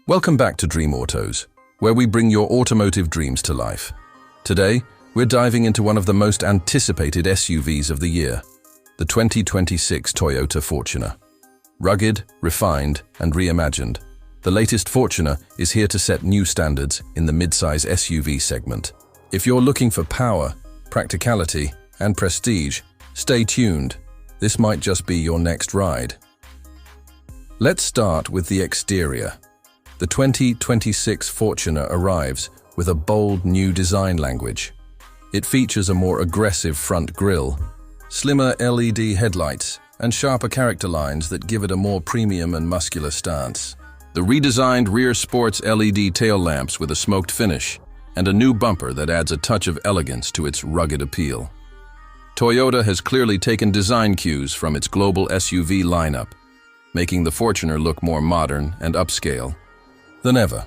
Welcome back to Dream Autos, where we bring your automotive dreams to life. Today, we're diving into one of the most anticipated SUVs of the year, the 2026 Toyota Fortuner. Rugged, refined, and reimagined, the latest Fortuner is here to set new standards in the midsize SUV segment. If you're looking for power, practicality, and prestige, stay tuned. This might just be your next ride. Let's start with the exterior. The 2026 Fortuner arrives with a bold new design language. It features a more aggressive front grille, slimmer LED headlights, and sharper character lines that give it a more premium and muscular stance. The redesigned rear sports LED tail lamps with a smoked finish, and a new bumper that adds a touch of elegance to its rugged appeal. Toyota has clearly taken design cues from its global SUV lineup, making the Fortuner look more modern and upscale than ever.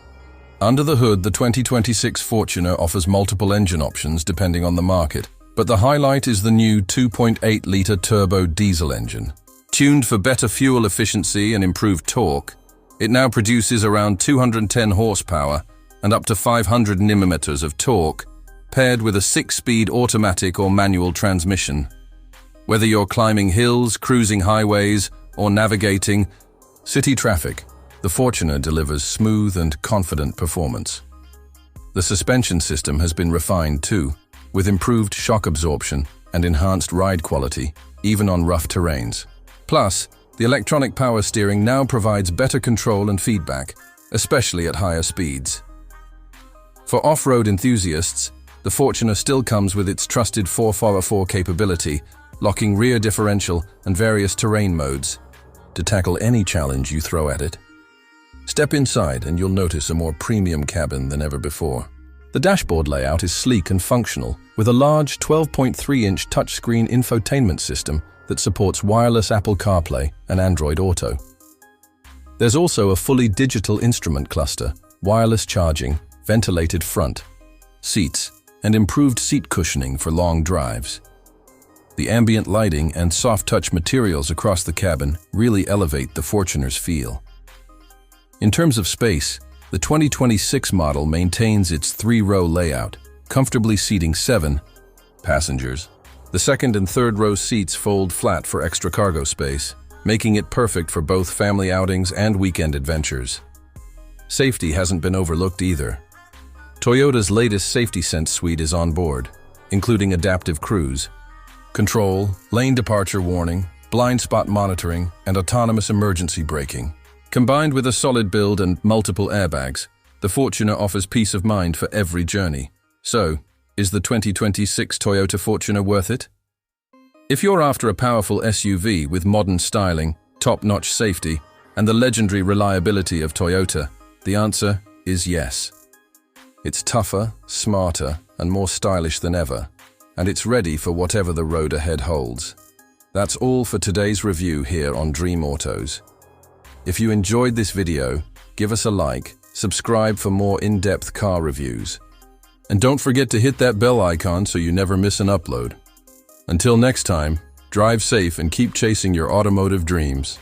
Under the hood, the 2026 Fortuner offers multiple engine options depending on the market, but the highlight is the new 2.8-liter turbo diesel engine. Tuned for better fuel efficiency and improved torque, it now produces around 210 horsepower and up to 500 Nm of torque, paired with a 6-speed automatic or manual transmission. Whether you're climbing hills, cruising highways, or navigating city traffic, the Fortuner delivers smooth and confident performance. The suspension system has been refined too, with improved shock absorption and enhanced ride quality, even on rough terrains. Plus, the electronic power steering now provides better control and feedback, especially at higher speeds. For off-road enthusiasts, the Fortuner still comes with its trusted 4x4 capability, locking rear differential and various terrain modes to tackle any challenge you throw at it. Step inside and you'll notice a more premium cabin than ever before. The dashboard layout is sleek and functional, with a large 12.3-inch touchscreen infotainment system that supports wireless Apple CarPlay and Android Auto. There's also a fully digital instrument cluster, wireless charging, ventilated front seats, and improved seat cushioning for long drives. The ambient lighting and soft-touch materials across the cabin really elevate the Fortuner's feel. In terms of space, the 2026 model maintains its 3-row layout, comfortably seating 7 passengers. The second and third row seats fold flat for extra cargo space, making it perfect for both family outings and weekend adventures. Safety hasn't been overlooked either. Toyota's latest Safety Sense suite is on board, including adaptive cruise control, lane departure warning, blind spot monitoring, and autonomous emergency braking. Combined with a solid build and multiple airbags, the Fortuner offers peace of mind for every journey. So, is the 2026 Toyota Fortuner worth it? If you're after a powerful SUV with modern styling, top-notch safety, and the legendary reliability of Toyota, the answer is yes. It's tougher, smarter, and more stylish than ever, and it's ready for whatever the road ahead holds. That's all for today's review here on Dream Autos. If you enjoyed this video, give us a like, subscribe for more in-depth car reviews, and don't forget to hit that bell icon so you never miss an upload. Until next time, drive safe and keep chasing your automotive dreams.